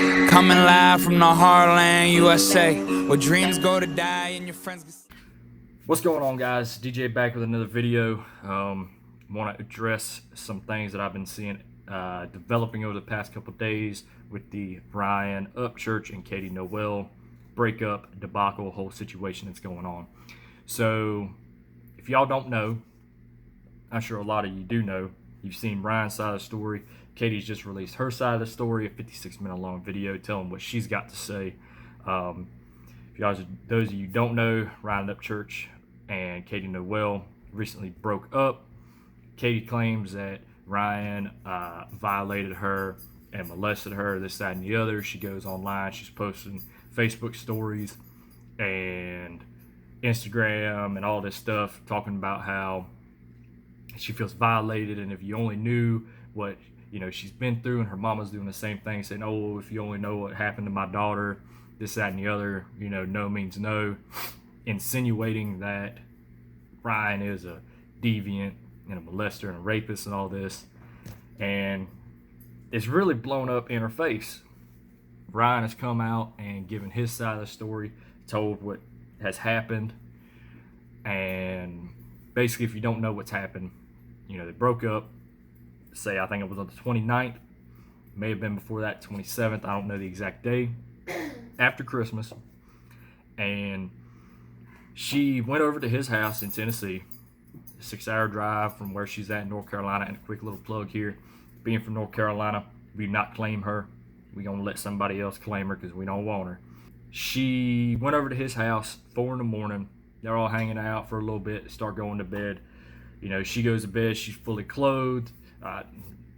Coming live from the Heartland, USA, where dreams go to die and your friends. What's going on, guys? DJ back with another video. Want to address some things that I've been seeing developing over the past couple days with the Brian Upchurch and Katy NOEL breakup debacle, whole situation that's going on. So, if y'all don't know, I'm sure a lot of you do know. You've seen Brian's side of the story. Katy's just released her side of the story, a 56-minute long video telling what she's got to say. If y'all, those of you who don't know, Brian Upchurch and Katy NOEL recently broke up. Katy claims that Ryan violated her and molested her, this, that, and the other. She goes online, she's posting Facebook stories and Instagram and all this stuff, talking about how she feels violated, and if you only knew what she's been through, and her mama's doing the same thing, saying, oh, if you only know what happened to my daughter, this, that, and the other, no means no, insinuating that Ryan is a deviant and a molester and a rapist and all this. And it's really blown up in her face. Ryan has come out and given his side of the story, told what has happened, and basically, if you don't know what's happened, they broke up, I think it was on the 29th, may have been before that, 27th, I don't know the exact day, after Christmas. And she went over to his house in Tennessee, a 6-hour drive from where she's at in North Carolina. And a quick little plug here, being from North Carolina, we do not claim her. We're going to let somebody else claim her because we don't want her. She went over to his house, 4 in the morning. They're all hanging out for a little bit, start going to bed. She goes to bed, she's fully clothed. I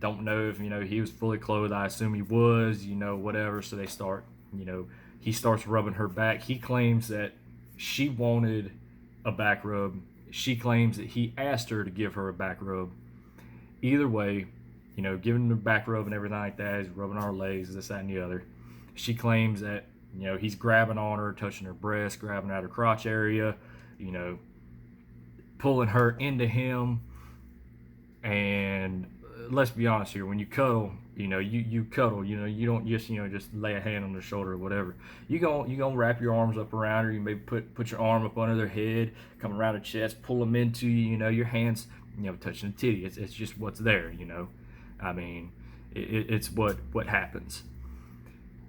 don't know if, he was fully clothed. I assume he was, whatever. So they start, he starts rubbing her back. He claims that she wanted a back rub. She claims that he asked her to give her a back rub. Either way, giving her a back rub and everything like that, he's rubbing on her legs, this, that, and the other. She claims that, he's grabbing on her, touching her breast, grabbing at her crotch area, pulling her into him. And let's be honest here, when you cuddle, you cuddle, you don't just, just lay a hand on their shoulder or whatever. You gonna wrap your arms up around her. You maybe put your arm up under their head, come around her chest, pull them into you, your hands, touching the titty. It's just what's there, I mean, it's what happens.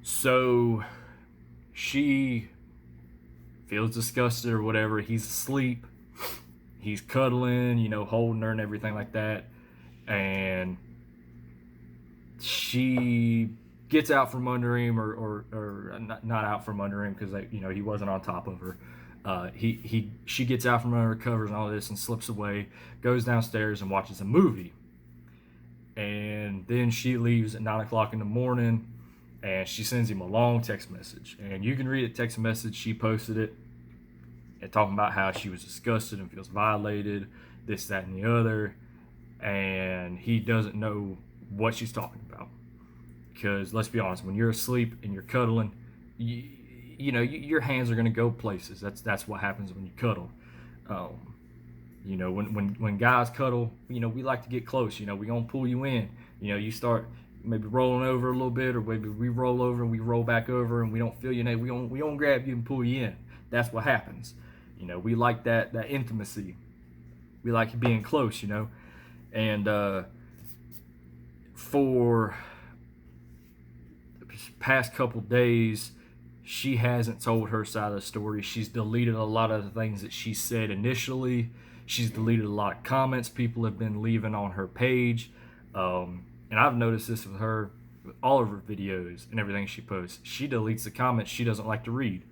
So she feels disgusted or whatever. He's asleep. He's cuddling, holding her and everything like that. And she gets out from under him, or not out from under him, because he wasn't on top of her. She gets out from under her covers and all this and slips away, goes downstairs and watches a movie. And then she leaves at 9 o'clock in the morning, and she sends him a long text message. And you can read the text message. She posted it, and talking about how she was disgusted and feels violated, this, that, and the other. And he doesn't know what she's talking about. Because let's be honest, when you're asleep and you're cuddling, your hands are going to go places. That's what happens when you cuddle. When guys cuddle, we like to get close. We're going to pull you in. You start maybe rolling over a little bit, or maybe we roll over and we roll back over and we don't feel you. We don't grab you and pull you in. That's what happens. We like that intimacy. We like being close, And for the past couple days, she hasn't told her side of the story. She's deleted a lot of the things that she said initially. She's deleted a lot of comments people have been leaving on her page. And I've noticed this with her, with all of her videos and everything she posts. She deletes the comments she doesn't like to read.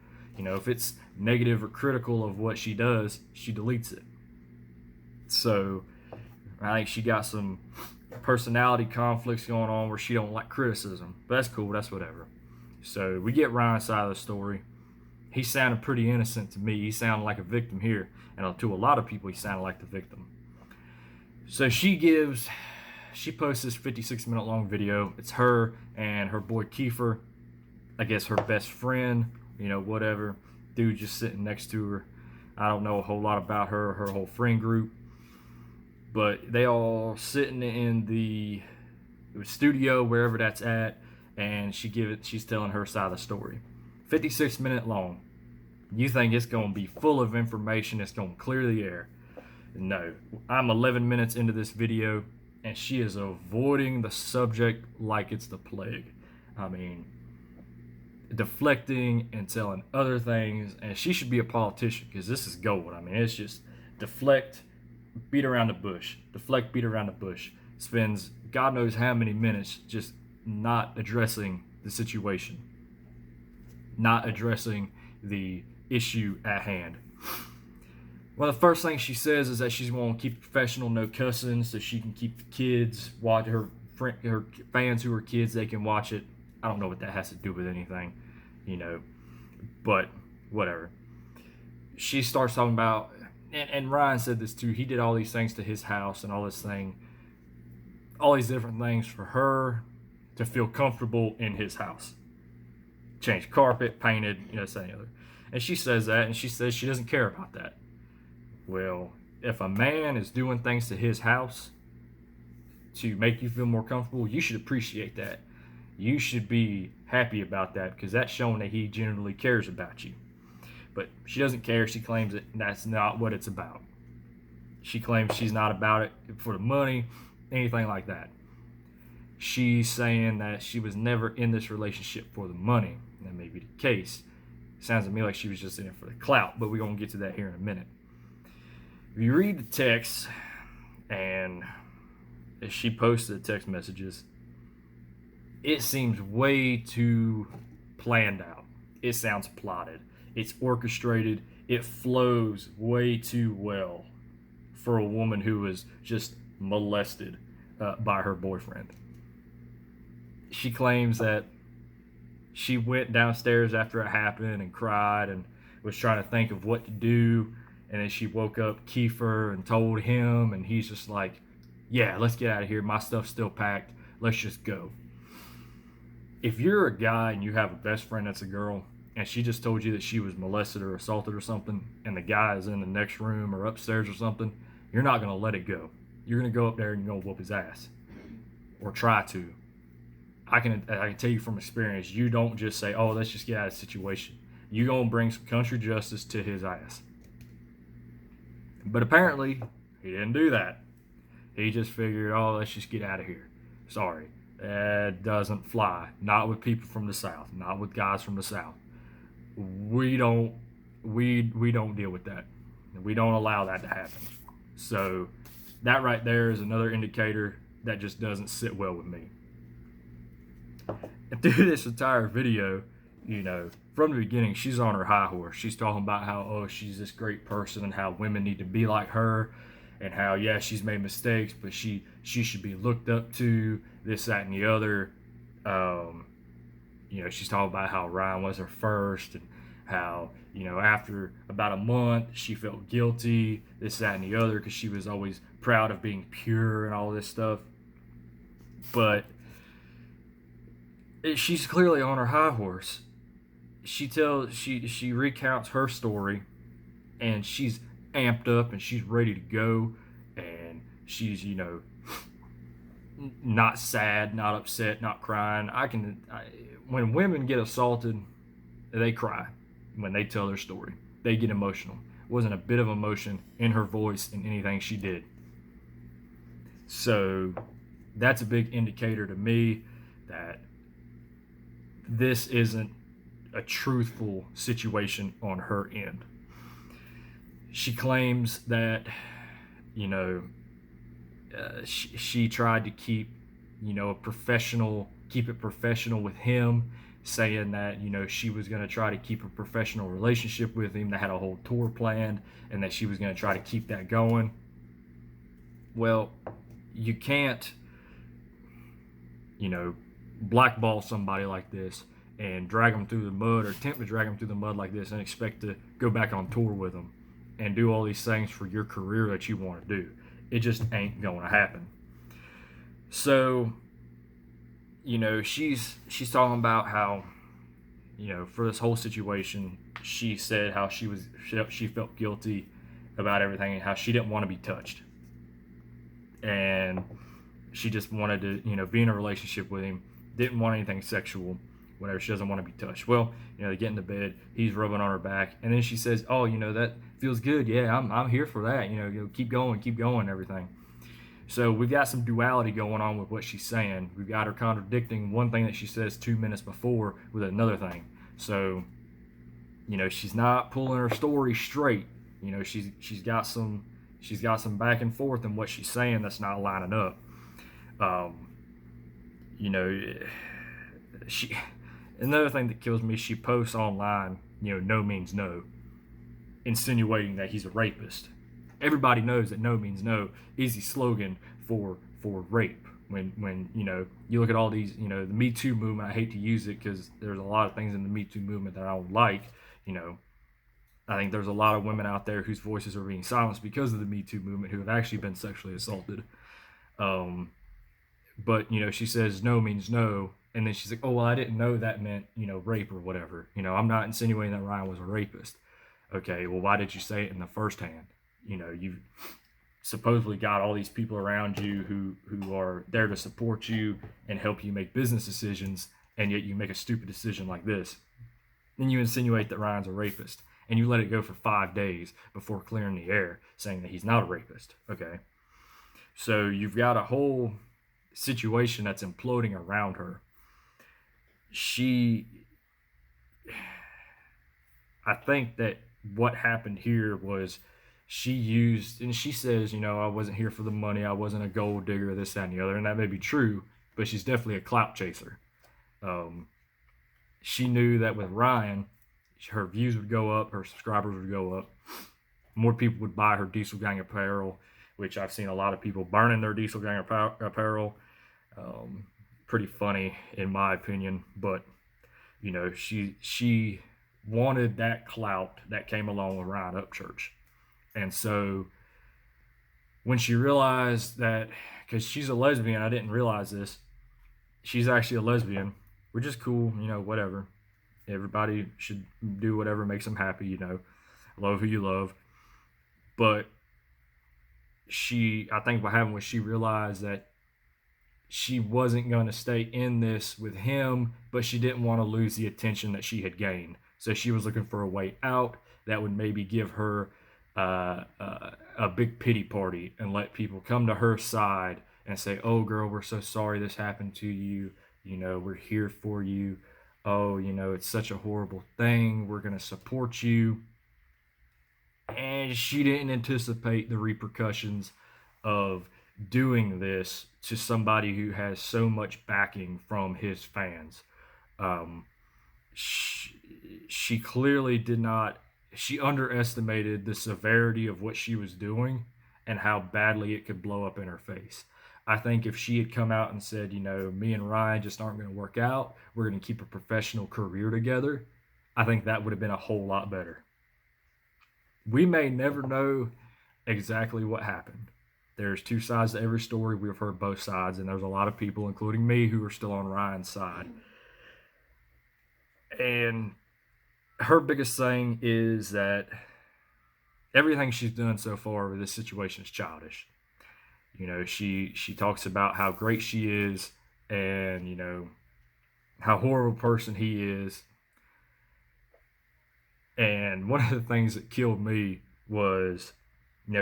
If it's negative or critical of what she does, she deletes it. So I think she got some personality conflicts going on where she don't like criticism. But that's cool, that's whatever. So we get Ryan's side of the story. He sounded pretty innocent to me. He sounded like a victim here. And to a lot of people, he sounded like the victim. So she posts this 56-minute long video. It's her and her boy Kiefer, I guess her best friend, whatever. Dude just sitting next to her. I don't know a whole lot about her whole friend group. But they all sitting in the studio, wherever that's at, and she's telling her side of the story. 56-minute long. You think it's going to be full of information, it's going to clear the air. No, I'm 11 minutes into this video, and she is avoiding the subject like it's the plague. I mean, deflecting and telling other things, and she should be a politician, because this is gold. I mean, it's just deflect, beat around the bush, deflect, beat around the bush. Spends God knows how many minutes just not addressing the situation, not addressing the issue at hand. One of the first things she says is that she's going to keep it professional, no cussing, so she can keep the kids, watch her fans who are kids, they can watch it. I don't know what that has to do with anything, but whatever. She starts talking about, and Ryan said this too, he did all these things to his house and all these different things for her to feel comfortable in his house. Changed carpet, painted, this and the other. And she says that, and she says she doesn't care about that. Well, if a man is doing things to his house to make you feel more comfortable, you should appreciate that. You should be happy about that, because that's showing that he genuinely cares about you. But she doesn't care. She claims that that's not what it's about. She claims she's not about it for the money, anything like that. She's saying that she was never in this relationship for the money. That may be the case. Sounds to me like she was just in it for the clout, but we're going to get to that here in a minute. If you read the text, and as she posted the text messages, it seems way too planned out. It sounds plotted. It's orchestrated. It flows way too well for a woman who was just molested by her boyfriend. She claims that she went downstairs after it happened and cried and was trying to think of what to do. And then she woke up Kiefer and told him, and he's just like, yeah, let's get out of here. My stuff's still packed. Let's just go. If you're a guy and you have a best friend that's a girl, and she just told you that she was molested or assaulted or something, and the guy is in the next room or upstairs or something, you're not going to let it go. You're going to go up there and you're going to whoop his ass. Or try to. I can tell you from experience, you don't just say, oh, let's just get out of the situation. You're going to bring some country justice to his ass. But apparently, he didn't do that. He just figured, oh, let's just get out of here. Sorry, that doesn't fly. Not with people from the South. Not with guys from the South. We don't deal with that. We don't allow that to happen. So that right there is another indicator that just doesn't sit well with me. And through this entire video, from the beginning, she's on her high horse. She's talking about how, oh, she's this great person and how women need to be like her, and how, yeah, she's made mistakes, but she should be looked up to, this, that, and the other. She's talking about how Ryan was her first, and how, after about a month, she felt guilty, this, that, and the other, because she was always proud of being pure and all this stuff. But she's clearly on her high horse. She recounts her story, and she's amped up and she's ready to go, and she's not sad, not upset, not crying. When women get assaulted, they cry. When they tell their story, they get emotional. Wasn't a bit of emotion in her voice in anything she did. So that's a big indicator to me that this isn't a truthful situation on her end. She claims that, she tried to keep, keep it professional with him, saying that, she was going to try to keep a professional relationship with him, that had a whole tour planned, and that she was going to try to keep that going. Well, you can't, blackball somebody like this and drag them through the mud, or attempt to drag them through the mud like this, and expect to go back on tour with them and do all these things for your career that you want to do. It just ain't going to happen. So, she's talking about how, for this whole situation, she said how she felt guilty about everything, and how she didn't want to be touched, and she just wanted to, be in a relationship with him didn't want anything sexual, whatever. She doesn't want to be touched. Well, they get into bed. He's rubbing on her back, and then she says, "Oh, that feels good. Yeah, I'm here for that. Keep going, and everything." So we've got some duality going on with what she's saying. We've got her contradicting one thing that she says 2 minutes before with another thing. So, she's not pulling her story straight. She's got some back and forth in what she's saying that's not lining up. She another thing that kills me, she posts online, no means no, insinuating that he's a rapist. Everybody knows that no means no is the slogan for rape. When you look at all these, the Me Too movement, I hate to use it because there's a lot of things in the Me Too movement that I don't like. I think there's a lot of women out there whose voices are being silenced because of the Me Too movement who have actually been sexually assaulted. But she says no means no, and then she's like, "Oh well, I didn't know that meant rape or whatever. I'm not insinuating that Ryan was a rapist." Okay, well, why did you say it in the first hand? You've supposedly got all these people around you who are there to support you and help you make business decisions, and yet you make a stupid decision like this. Then you insinuate that Ryan's a rapist, and you let it go for 5 days before clearing the air, saying that he's not a rapist. Okay, so you've got a whole situation that's imploding around her. I think that what happened here was she used, and she says, I wasn't here for the money, I wasn't a gold digger, this, that, and the other, and that may be true, but she's definitely a clout chaser. She knew that with Ryan, her views would go up, her subscribers would go up, more people would buy her Diesel Gang apparel, which I've seen a lot of people burning their Diesel Gang apparel. Pretty funny in my opinion, but she wanted that clout that came along with Ryan Upchurch. And so when she realized that, because she's a lesbian, I didn't realize this, she's actually a lesbian, which is cool, whatever. Everybody should do whatever makes them happy, love who you love. But I think what happened was she realized that she wasn't going to stay in this with him, but she didn't want to lose the attention that she had gained. So she was looking for a way out that would maybe give her a big pity party and let people come to her side and say, "Oh, girl, we're so sorry this happened to you. We're here for you. Oh, it's such a horrible thing. We're going to support you." And she didn't anticipate the repercussions of doing this to somebody who has so much backing from his fans. She clearly did not, she underestimated the severity of what she was doing and how badly it could blow up in her face. I think if she had come out and said, me and Ryan just aren't going to work out, we're going to keep a professional career together, I think that would have been a whole lot better. We may never know exactly what happened. There's two sides to every story. We've heard both sides, and there's a lot of people, including me, who are still on Ryan's side. And her biggest thing is that everything she's done so far with this situation is childish. She talks about how great she is and, how horrible person he is. And one of the things that killed me was,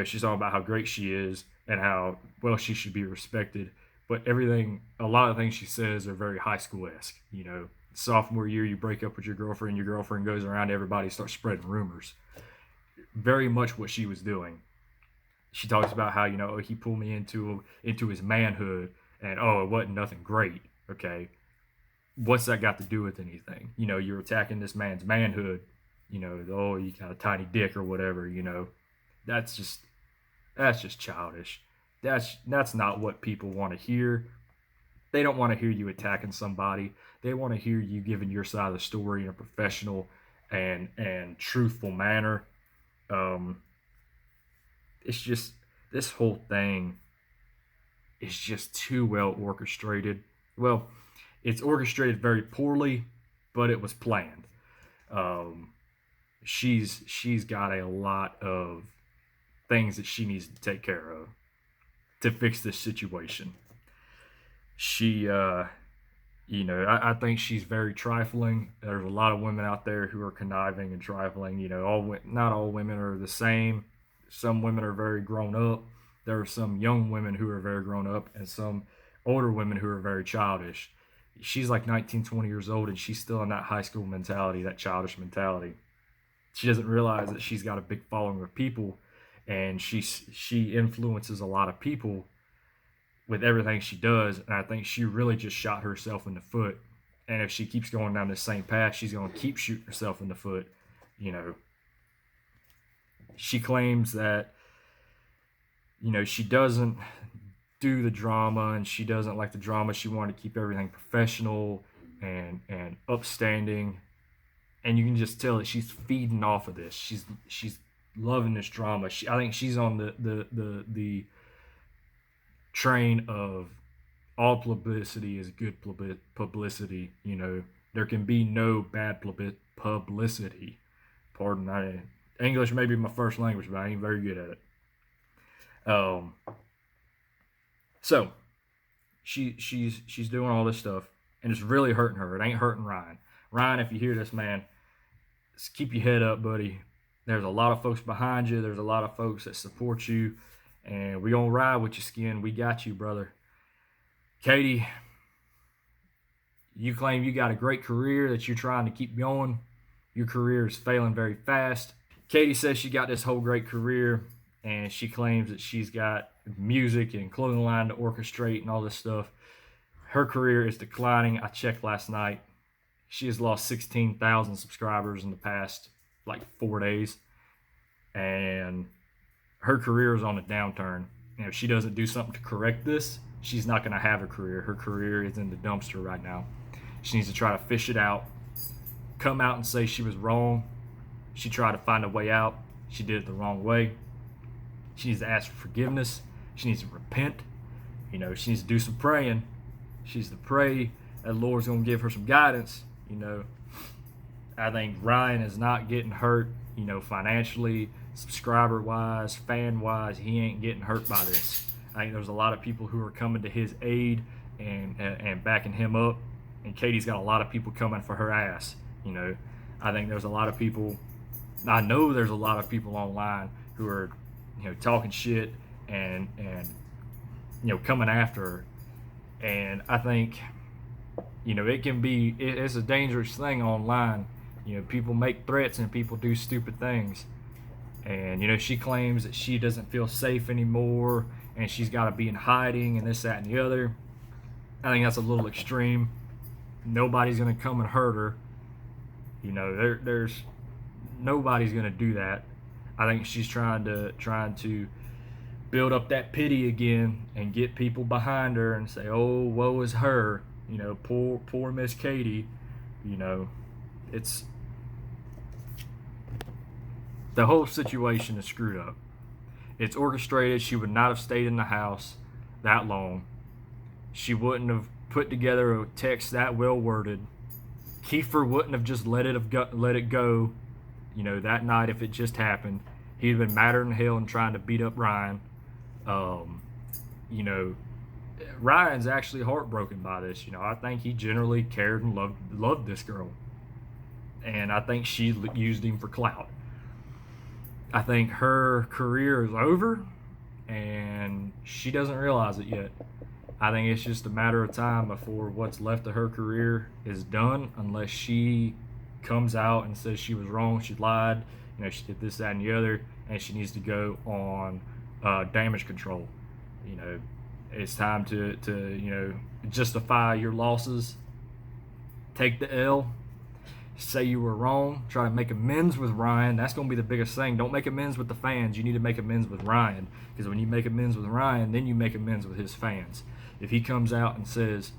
she's talking about how great she is and how well she should be respected. But a lot of things she says are very high school-esque. Sophomore year, you break up with your girlfriend goes around to everybody, starts spreading rumors. Very much what she was doing. She talks about how, he pulled me into his manhood and, it wasn't nothing great. Okay. What's that got to do with anything? You're attacking this man's manhood. You got a tiny dick or whatever, that's just childish. That's not what people want to hear. They don't want to hear you attacking somebody. They want to hear you giving your side of the story in a professional and truthful manner. It's just, this whole thing is just too well orchestrated. Well, it's orchestrated very poorly, but it was planned. She's got a lot of things that she needs to take care of to fix this situation. She You know, I think she's very trifling. There's a lot of women out there who are conniving and trifling. You know, not all women are the same. Some women are very grown up. There are some young women who are very grown up, and some older women who are very childish. She's like 19, 20 years old, and she's still in that high school mentality, that childish mentality. She doesn't realize that she's got a big following of people, and she influences a lot of people with everything she does. And I think she really just shot herself in the foot. And if she keeps going down this same path, she's going to keep shooting herself in the foot. You know, she claims that, you know, she doesn't do the drama, and she doesn't like the drama. She wanted to keep everything professional and upstanding. And you can just tell that she's feeding off of this. She's loving this drama. I think she's on the train of all publicity is good publicity. You know, there can be no bad publicity. Pardon, English may be my first language, but I ain't very good at it. So she's doing all this stuff, and it's really hurting her. It ain't hurting Ryan. Ryan, if you hear this, man, just keep your head up, buddy. There's a lot of folks behind you. There's a lot of folks that support you, and we gonna ride with your skin. We got you, brother. Katy, you claim you got a great career that you're trying to keep going. Your career is failing very fast. Katy says she got this whole great career, and she claims that she's got music and clothing line to orchestrate and all this stuff. Her career is declining. I checked last night. She has lost 16,000 subscribers in the past like 4 days, and her career is on a downturn. And if she doesn't do something to correct this, she's not going to have a career. Her career is in the dumpster right now. She needs to try to fish it out, come out and say she was wrong. She tried to find a way out. She did it the wrong way. She needs to ask for forgiveness. She needs to repent. You know, she needs to do some praying. She needs to pray that the Lord's going to give her some guidance. You know, I think Ryan is not getting hurt, you know, financially, subscriber-wise, fan-wise. He ain't getting hurt by this. I think there's a lot of people who are coming to his aid and backing him up. And Katy's got a lot of people coming for her ass. You know, I think there's a lot of people. I know there's a lot of people online who are, you know, talking shit and you know, coming after her. And I think, you know, it's a dangerous thing online. You know, people make threats and people do stupid things. And, you know, she claims that she doesn't feel safe anymore and she's got to be in hiding and this, that, and the other. I think that's a little extreme. Nobody's going to come and hurt her. You know, there's nobody's going to do that. I think she's trying to build up that pity again and get people behind her and say, oh, woe is her. You know, poor Miss Katy. You know, it's the whole situation is screwed up. It's orchestrated. She would not have stayed in the house that long. She wouldn't have put together a text that well worded. Kiefer wouldn't have just let it go, you know, that night if it just happened. He'd been madder than hell and trying to beat up Ryan. You know, Ryan's actually heartbroken by this. You know, I think he generally cared and loved this girl. And I think she used him for clout. I think her career is over, and she doesn't realize it yet. I think it's just a matter of time before what's left of her career is done, unless she comes out and says she was wrong, she lied, you know, she did this, that, and the other, and she needs to go on damage control. You know, it's time to you know, justify your losses, take the L, say you were wrong, try to make amends with Ryan. That's going to be the biggest thing. Don't make amends with the fans. You need to make amends with Ryan, because when you make amends with Ryan, then you make amends with his fans. If he comes out and says,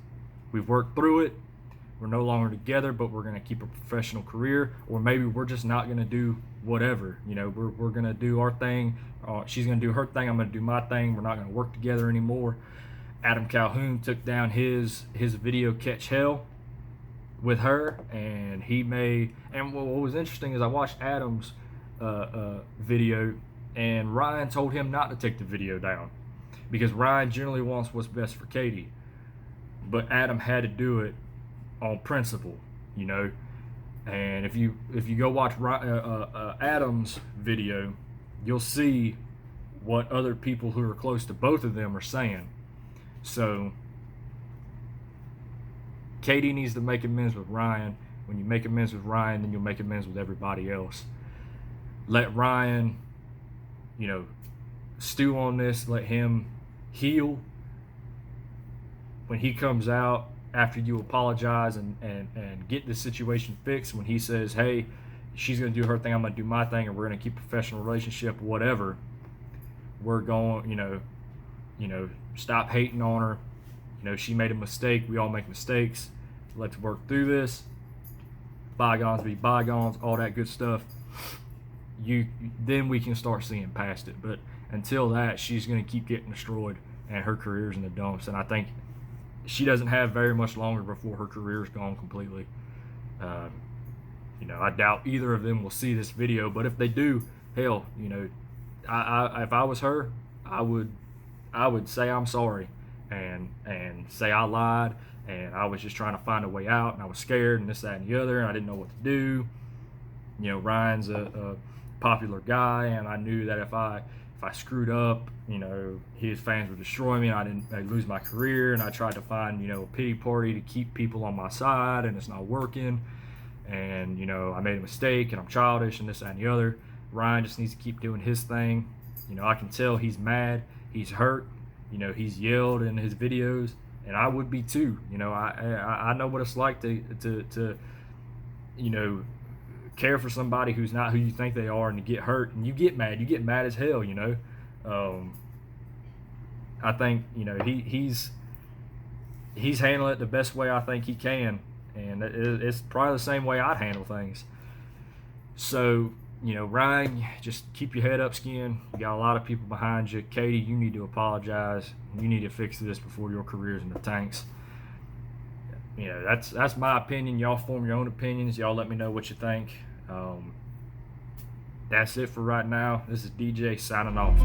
we've worked through it, we're no longer together, but we're going to keep a professional career, or maybe we're just not going to do whatever. You know, we're going to do our thing. She's going to do her thing. I'm going to do my thing. We're not going to work together anymore. Adam Calhoun took down his video Catch Hell with her, and what was interesting is I watched Adam's video, and Ryan told him not to take the video down, because Ryan generally wants what's best for Katy, but Adam had to do it on principle, you know. And if you go watch Adam's video, you'll see what other people who are close to both of them are saying. So Katy needs to make amends with Ryan. When you make amends with Ryan, then you'll make amends with everybody else. Let Ryan, you know, stew on this. Let him heal. When he comes out after you apologize and get the situation fixed, when he says, hey, she's going to do her thing, I'm going to do my thing, and we're going to keep a professional relationship, whatever, we're going, you know, stop hating on her. You know, she made a mistake. We all make mistakes. Let's work through this. Bygones be bygones, all that good stuff. Then we can start seeing past it. But until that, she's going to keep getting destroyed, and her career's in the dumps. And I think she doesn't have very much longer before her career's gone completely. You know, I doubt either of them will see this video, but if they do, hell, you know, if I was her, I would say I'm sorry and say I lied and I was just trying to find a way out and I was scared and this, that, and the other, and I didn't know what to do. You know, Ryan's a popular guy, and I knew that if I screwed up, you know, his fans would destroy me and I'd lose my career, and I tried to find, you know, a pity party to keep people on my side, and it's not working. And, you know, I made a mistake and I'm childish and this, that, and the other. Ryan just needs to keep doing his thing. You know, I can tell he's mad, he's hurt, you know, he's yelled in his videos, and I would be too. You know, I know what it's like to you know, care for somebody who's not who you think they are, and to get hurt, and you get mad as hell, you know. I think, you know, he's handling it the best way I think he can, and it's probably the same way I'd handle things. So, you know, Ryan, just keep your head up, skin. You got a lot of people behind you. Katy, you need to apologize. You need to fix this before your career's in the tanks. You know, that's my opinion. Y'all form your own opinions. Y'all let me know what you think. That's it for right now. This is DJ signing off.